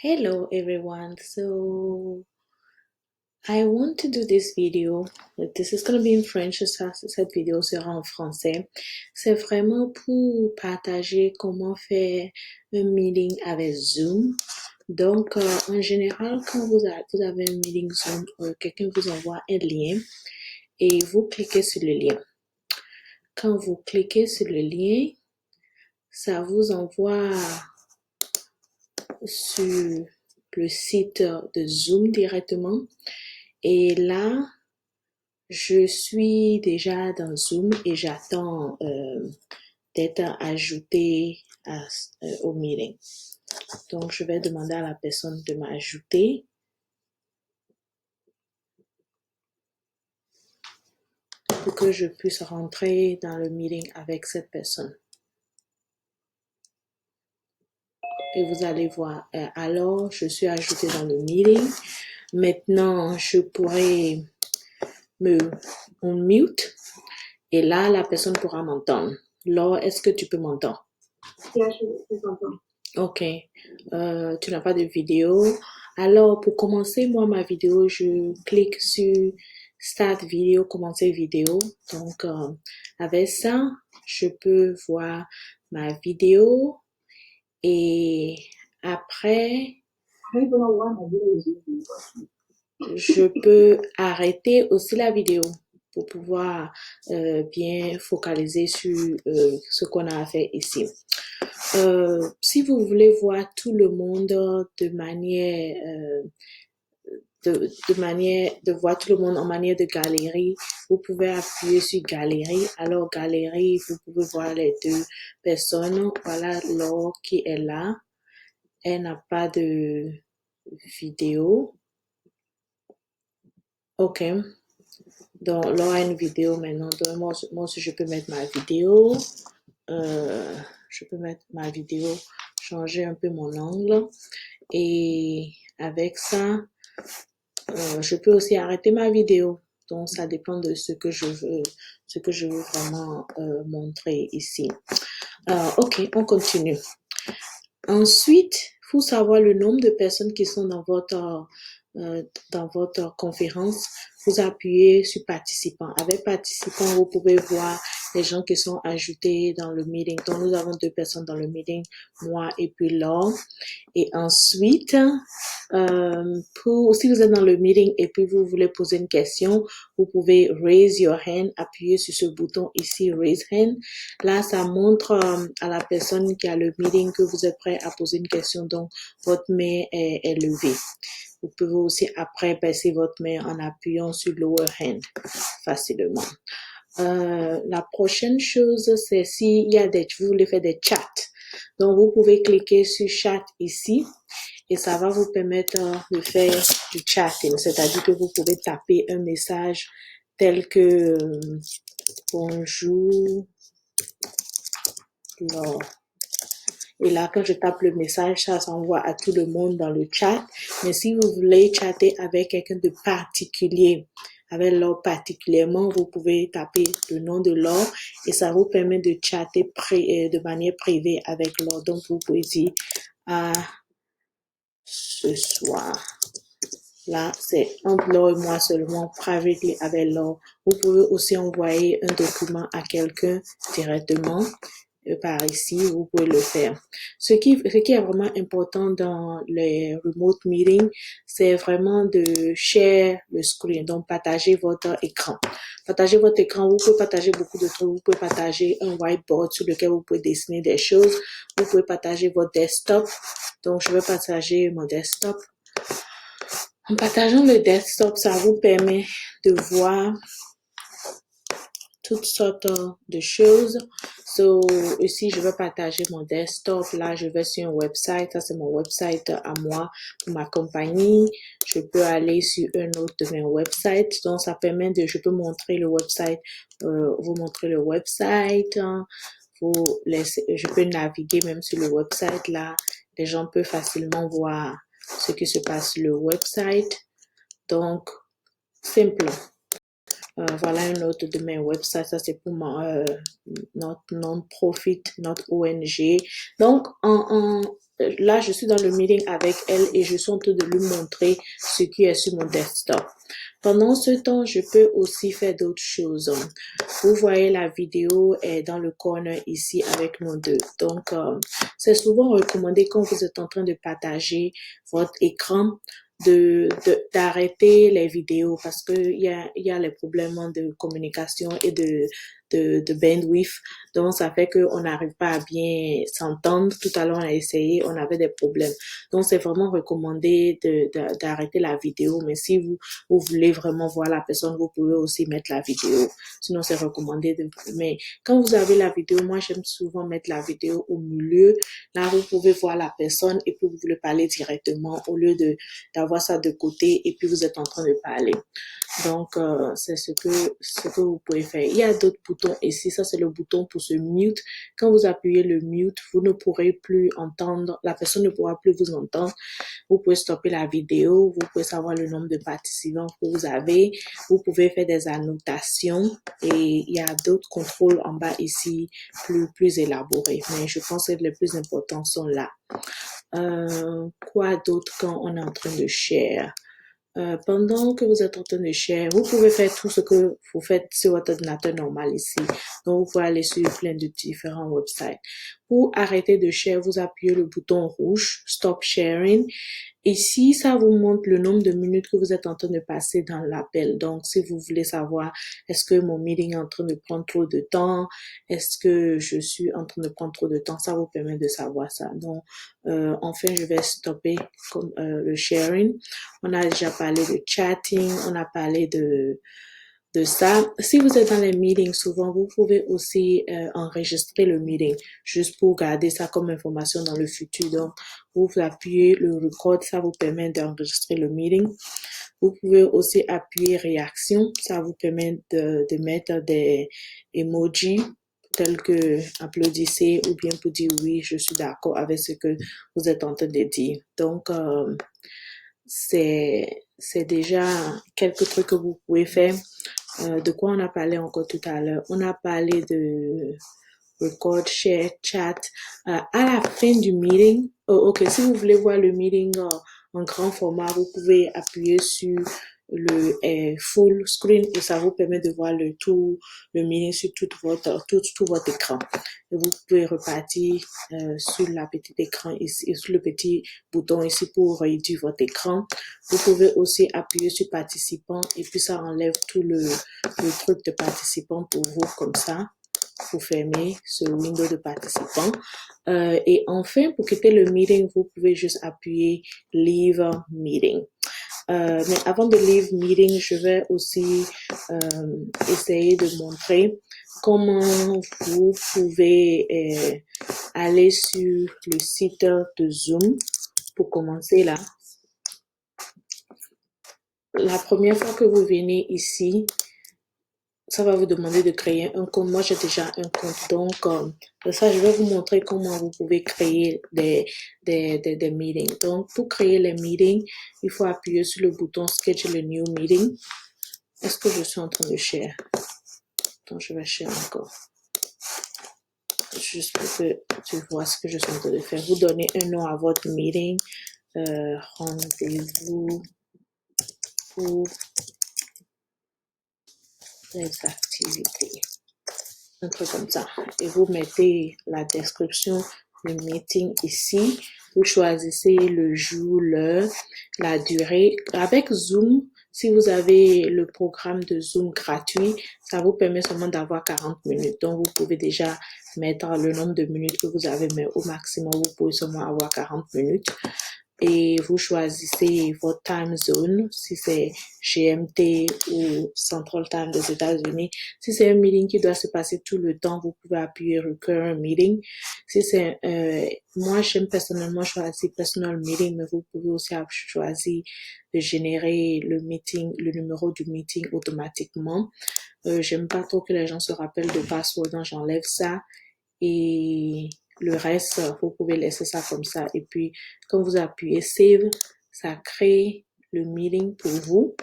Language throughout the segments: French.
Hello everyone. So I want to do this video. This is going to be in French. Cette vidéo sera en français. C'est vraiment pour partager comment faire un meeting avec Zoom. Donc, en général, quand vous avez un meeting Zoom, quelqu'un vous envoie un lien et vous cliquez sur le lien. Quand vous cliquez sur le lien, ça vous envoie sur le site de Zoom directement. Et là, je suis déjà dans Zoom et j'attends d'être ajouté au meeting. Donc, je vais demander à la personne de m'ajouter. Pour que je puisse rentrer dans le meeting avec cette personne. Et vous allez voir, alors je suis ajoutée dans le meeting. Maintenant, je pourrais me unmute et là, la personne pourra m'entendre. Laure, est-ce que tu peux m'entendre? Oui, je t'entends. Ok, tu n'as pas de vidéo. Alors, pour commencer, moi, ma vidéo, je clique sur Start Video, commencer vidéo. Donc, avec ça, je peux voir ma vidéo et après, je peux arrêter aussi la vidéo pour pouvoir bien focaliser sur ce qu'on a à faire ici. Si vous voulez voir tout le monde de manière de voir tout le monde en manière de galerie, vous pouvez appuyer sur galerie. Alors galerie, vous pouvez voir les deux personnes. Voilà Laure qui est là. Elle n'a pas de vidéo. Ok. Donc Laure a une vidéo maintenant. Donc moi aussi je peux mettre ma vidéo. Je peux mettre ma vidéo, changer un peu mon angle. Et avec ça, je peux aussi arrêter ma vidéo. Donc, ça dépend de ce que je veux vraiment montrer ici. Ok, on continue. Ensuite, il faut savoir le nombre de personnes qui sont dans votre conférence. Vous appuyez sur participants. Avec participants, vous pouvez voir les gens qui sont ajoutés dans le meeting. Donc, nous avons 2 personnes dans le meeting, moi et puis Laure. Et ensuite, si vous êtes dans le meeting et puis vous voulez poser une question, vous pouvez raise your hand, appuyer sur ce bouton ici, raise hand. Là, ça montre à la personne qui a le meeting que vous êtes prêt à poser une question, donc votre main est levée. Vous pouvez aussi après baisser votre main en appuyant sur lower hand facilement. La prochaine chose, c'est vous voulez faire des chats. Donc, vous pouvez cliquer sur chat ici et ça va vous permettre de faire du chatting. C'est-à-dire que vous pouvez taper un message tel que bonjour Laure. Et là, quand je tape le message, ça s'envoie à tout le monde dans le chat. Mais si vous voulez chatter avec quelqu'un de particulier, avec Laure particulièrement, vous pouvez taper le nom de Laure et ça vous permet de chatter de manière privée avec Laure. Donc, vous pouvez dire ce soir. Là, c'est entre Laure et moi seulement, privately avec Laure. Vous pouvez aussi envoyer un document à quelqu'un directement par ici, vous pouvez le faire. Ce qui est vraiment important dans les remote meetings, c'est vraiment de share le screen, donc partager votre écran. Partager votre écran, vous pouvez partager beaucoup de trucs. Vous pouvez partager un whiteboard sur lequel vous pouvez dessiner des choses. Vous pouvez partager votre desktop. Donc, je vais partager mon desktop. En partageant le desktop, ça vous permet de voir toutes sortes de choses. So, ici, je vais partager mon desktop. Là, je vais sur un website. Ça, c'est mon website à moi, pour ma compagnie. Je peux aller sur un autre de mes websites. Donc, ça permet je peux montrer le website, vous montrer le website. Je peux naviguer même sur le website. Là, les gens peuvent facilement voir ce qui se passe sur le website. Donc, simple. Voilà une autre de mes websites. Ça, c'est pour notre non-profit, notre ONG. Donc, là, je suis dans le meeting avec elle et je suis en train de lui montrer ce qui est sur mon desktop. Pendant ce temps, je peux aussi faire d'autres choses. Vous voyez, la vidéo est dans le corner ici avec nos deux. Donc, c'est souvent recommandé quand vous êtes en train de partager votre écran d'arrêter les vidéos parce que il y a les problèmes de communication et de bandwidth. Donc, ça fait qu'on n'arrive pas à bien s'entendre. Tout à l'heure, on a essayé, on avait des problèmes. Donc, c'est vraiment recommandé d'arrêter la vidéo. Mais si vous voulez vraiment voir la personne, vous pouvez aussi mettre la vidéo. Sinon, c'est recommandé mais quand vous avez la vidéo, moi, j'aime souvent mettre la vidéo au milieu. Là, vous pouvez voir la personne et puis vous voulez parler directement au lieu d'avoir ça de côté et puis vous êtes en train de parler. Donc, c'est ce que vous pouvez faire. Il y a d'autres boutons ici. Ça, c'est le bouton pour se mute. Quand vous appuyez le mute, vous ne pourrez plus entendre, la personne ne pourra plus vous entendre. Vous pouvez stopper la vidéo. Vous pouvez savoir le nombre de participants que vous avez. Vous pouvez faire des annotations et il y a d'autres contrôles en bas ici plus élaborés. Mais je pense que les plus importants sont là. Quoi d'autre quand on est en train de share? Pendant que vous êtes en train de share, vous pouvez faire tout ce que vous faites sur votre ordinateur normal ici. Donc, vous pouvez aller sur plein de différents websites. Pour arrêter de share, vous appuyez le bouton rouge, Stop Sharing. Ici, ça vous montre le nombre de minutes que vous êtes en train de passer dans l'appel. Donc, si vous voulez savoir, est-ce que mon meeting est en train de prendre trop de temps? Est-ce que je suis en train de prendre trop de temps? Ça vous permet de savoir ça. Donc, enfin, je vais stopper comme, le sharing. On a déjà parlé de chatting. On a parlé de ça. Si vous êtes dans les meetings, souvent, vous pouvez aussi enregistrer le meeting juste pour garder ça comme information dans le futur. Donc, vous appuyez le record, ça vous permet d'enregistrer le meeting. Vous pouvez aussi appuyer réaction, ça vous permet de mettre des emojis tels que applaudissez ou bien pour dire oui, je suis d'accord avec ce que vous êtes en train de dire. Donc, c'est déjà quelques trucs que vous pouvez faire. De quoi on a parlé encore tout à l'heure? On a parlé de record, share, chat. À la fin du meeting, ok, si vous voulez voir le meeting en grand format, vous pouvez appuyer sur le full screen et ça vous permet de voir le meeting sur tout votre écran. Et vous pouvez repartir sur la petite écran ici, sur le petit bouton ici pour réduire votre écran. Vous pouvez aussi appuyer sur participants et puis ça enlève tout le truc de participants pour vous comme ça. Vous fermez ce window de participants. Et enfin, pour quitter le meeting, vous pouvez juste appuyer Leave Meeting. Mais avant de leave meeting, je vais aussi essayer de montrer comment vous pouvez aller sur le site de Zoom. Pour commencer là, la première fois que vous venez ici, ça va vous demander de créer un compte. Moi, j'ai déjà un compte. Donc, ça, je vais vous montrer comment vous pouvez créer des meetings. Donc, pour créer les meetings, il faut appuyer sur le bouton Schedule a New Meeting. Est-ce que je suis en train de share? Donc, je vais share encore. Juste pour que tu vois ce que je suis en train de faire. Vous donnez un nom à votre meeting. Rendez-vous pour les activités. Un truc comme ça. Et vous mettez la description du meeting ici. Vous choisissez le jour, l'heure, la durée. Avec Zoom, si vous avez le programme de Zoom gratuit, ça vous permet seulement d'avoir 40 minutes. Donc, vous pouvez déjà mettre le nombre de minutes que vous avez, mais au maximum, vous pouvez seulement avoir 40 minutes. Et vous choisissez votre time zone, si c'est GMT ou Central Time des États-Unis. Si c'est un meeting qui doit se passer tout le temps, vous pouvez appuyer Recurrent Meeting. Si c'est, moi, j'aime personnellement choisir Personal Meeting, mais vous pouvez aussi choisir de générer le numéro du meeting automatiquement. J'aime pas trop que les gens se rappellent de password, donc j'enlève ça. Et le reste, vous pouvez laisser ça comme ça. Et puis, quand vous appuyez Save, ça crée le meeting pour vous.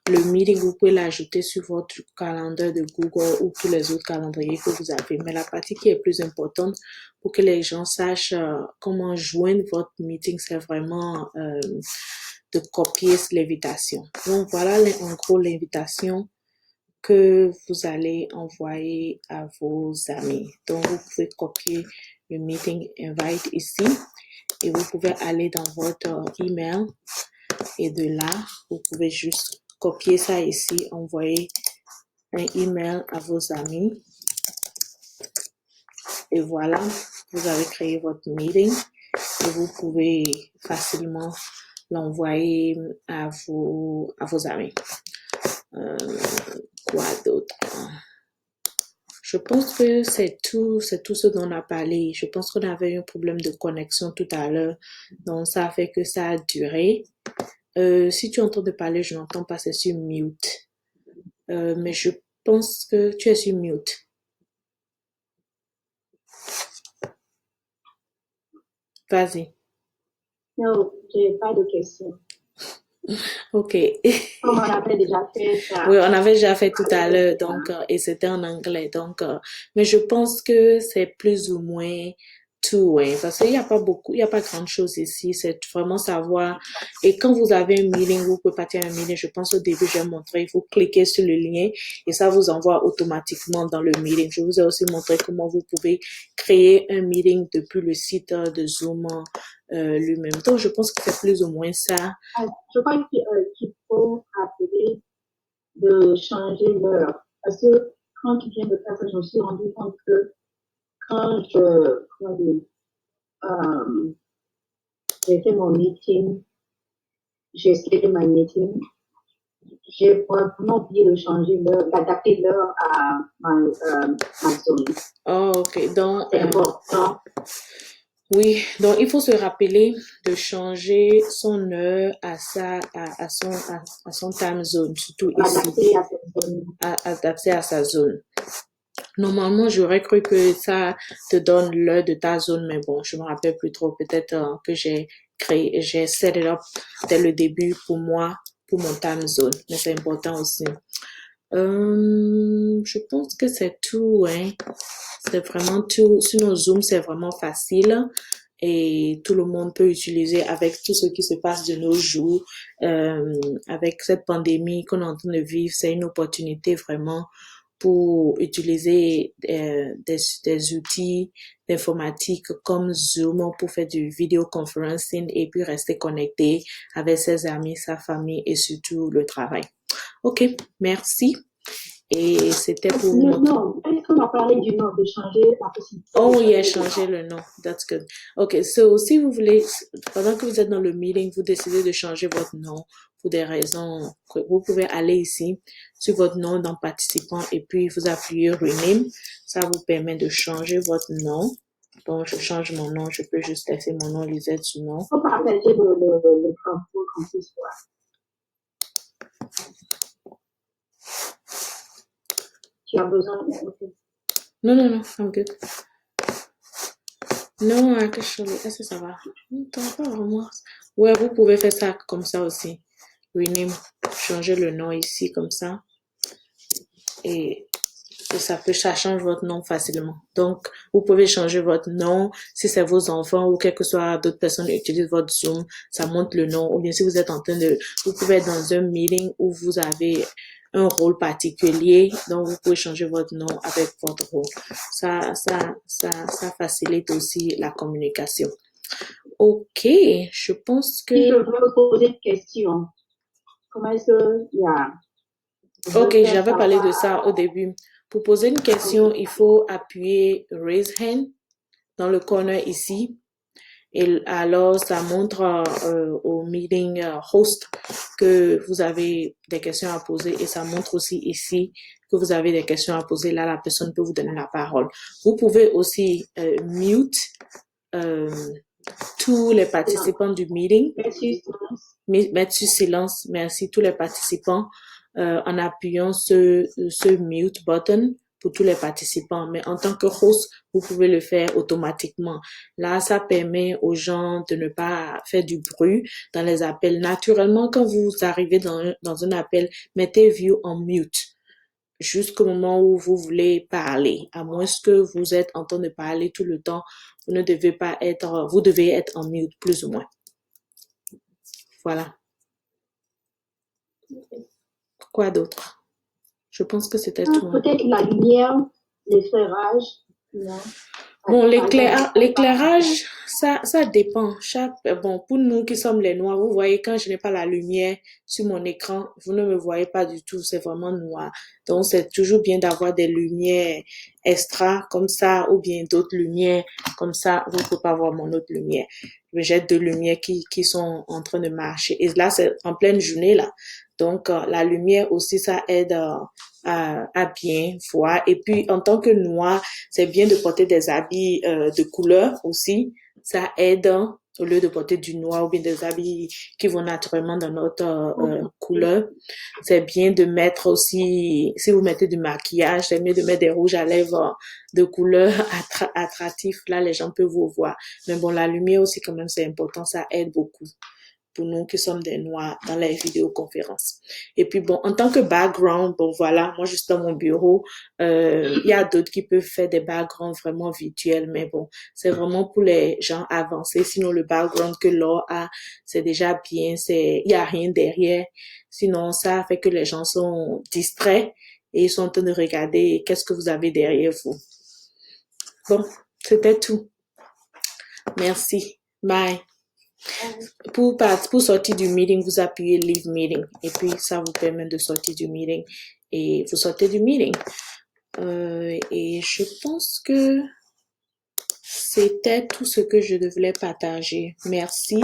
le meeting, vous pouvez l'ajouter sur votre calendrier de Google ou tous les autres calendriers que vous avez. Mais la partie qui est plus importante pour que les gens sachent comment joindre votre meeting, c'est vraiment de copier l'invitation. Donc, voilà en gros l'invitation que vous allez envoyer à vos amis. Donc, vous pouvez copier le meeting invite ici et vous pouvez aller dans votre email et de là, vous pouvez juste copier ça ici, envoyer un email à vos amis et voilà, vous avez créé votre meeting et vous pouvez facilement l'envoyer à vos amis. Quoi d'autre? Je pense que c'est tout ce dont on a parlé. Je pense qu'on avait eu un problème de connexion tout à l'heure, donc ça a fait que ça a duré. Si tu es en train de parler, je n'entends pas, c'est sur mute. Mais je pense que tu es sur mute. Vas-y. Non, j'ai pas de questions. Ok. Comme on avait déjà fait ça. Oui, on avait déjà fait tout à l'heure, donc, et c'était en anglais, donc, mais je pense que c'est plus ou moins tout, hein, parce qu'il n'y a pas beaucoup, il n'y a pas grande chose ici, c'est vraiment savoir, et quand vous avez un meeting, vous pouvez partir à un meeting, je pense au début, je vais montrer, il faut cliquer sur le lien, et ça vous envoie automatiquement dans le meeting. Je vous ai aussi montré comment vous pouvez créer un meeting depuis le site de Zoom lui-même. Donc, je pense que c'est plus ou moins ça. Je crois qu'il faut rappeler de changer l'heure. Parce que quand tu viens de faire ça, je me suis rendu compte que quand j'ai fait mon meeting, j'ai essayé ma meeting, j'ai probablement oublié de changer l'heure, d'adapter l'heure à ma zone. Oh, ok. Donc, C'est important. oui, donc il faut se rappeler de changer son heure à son time zone, surtout ici, adapté à sa zone. Normalement, j'aurais cru que ça te donne l'heure de ta zone, mais bon, je me rappelle plus trop. Peut-être que j'ai set it up dès le début pour moi, pour mon time zone, mais c'est important aussi. Je pense que c'est tout, hein. C'est vraiment tout. Sur nos Zoom, c'est vraiment facile et tout le monde peut utiliser avec tout ce qui se passe de nos jours. Avec cette pandémie qu'on est en train de vivre, c'est une opportunité vraiment pour utiliser des outils d'informatique comme Zoom pour faire du vidéoconferencing et puis rester connecté avec ses amis, sa famille et surtout le travail. Ok, merci. Et c'était pour... Non, est-ce qu'on a parlé du nom, de changer la possibilité? Oh, yeah, changer le nom. That's good. Ok, so si vous voulez, pendant que vous êtes dans le meeting, vous décidez de changer votre nom pour des raisons, vous pouvez aller ici sur votre nom dans participant et puis vous appuyez Rename. Ça vous permet de changer votre nom. Donc, je change mon nom. Je peux juste laisser mon nom Lisette sous nom. On peut partager le transport comme ce soir. Tu as besoin de... Non, I'm good. Non, actually, est-ce que ça va? T'as pas vraiment... Ouais, vous pouvez faire ça comme ça aussi. Rename, changer le nom ici comme ça. Et ça change votre nom facilement. Donc, vous pouvez changer votre nom si c'est vos enfants ou quel que soit d'autres personnes qui utilisent votre Zoom, ça montre le nom. Ou bien si vous êtes vous pouvez être dans un meeting où vous avez un rôle particulier, donc vous pouvez changer votre nom avec votre rôle. Ça facilite aussi la communication. Ok, je pense que... Si je veux poser une question, comment est-ce qu'il y a... Ok, j'avais parlé de ça au début. Pour poser une question, il faut appuyer Raise Hand dans le corner ici. Et alors, ça montre au meeting host que vous avez des questions à poser et ça montre aussi ici que vous avez des questions à poser. Là, la personne peut vous donner la parole. Vous pouvez aussi mute tous les participants du meeting. Mettre sur silence, merci tous les participants en appuyant ce mute button pour tous les participants. Mais en tant que host, vous pouvez le faire automatiquement. Là, ça permet aux gens de ne pas faire du bruit dans les appels. Naturellement, quand vous arrivez dans un appel, mettez view en mute jusqu'au moment où vous voulez parler. À moins que vous êtes en train de parler tout le temps, vous devez être en mute, plus ou moins. Voilà. Quoi d'autre? Je pense que c'était tout. Peut-être la lumière, l'éclairage, non? Bon, l'éclairage, ça dépend. Bon, pour nous qui sommes les noirs, vous voyez, quand je n'ai pas la lumière sur mon écran, vous ne me voyez pas du tout, c'est vraiment noir. Donc, c'est toujours bien d'avoir des lumières extra comme ça, ou bien d'autres lumières comme ça. Vous ne pouvez pas voir mon autre lumière. J'ai deux lumières qui sont en train de marcher. Et là, c'est en pleine journée, là. Donc, la lumière aussi, ça aide à bien voir. Et puis, en tant que noir, c'est bien de porter des habits de couleur aussi. Ça aide au lieu de porter du noir ou bien des habits qui vont naturellement dans notre couleur. C'est bien de mettre aussi, si vous mettez du maquillage, c'est mieux de mettre des rouges à lèvres de couleur attractifs. Là, les gens peuvent vous voir. Mais bon, la lumière aussi, quand même, c'est important. Ça aide beaucoup pour nous qui sommes des noirs dans les vidéoconférences. Et puis bon, en tant que background, bon voilà, moi juste dans mon bureau, il y a d'autres qui peuvent faire des backgrounds vraiment virtuels, mais bon, c'est vraiment pour les gens avancés. Sinon, le background que Laure a, c'est déjà bien, il y a rien derrière. Sinon, ça fait que les gens sont distraits et ils sont en train de regarder qu'est-ce que vous avez derrière vous. Bon, c'était tout. Merci. Bye. Pour sortir du meeting, vous appuyez Leave Meeting et puis ça vous permet de sortir du meeting et vous sortez du meeting. Et je pense que c'était tout ce que je devais partager. Merci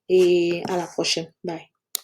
et à la prochaine. Bye.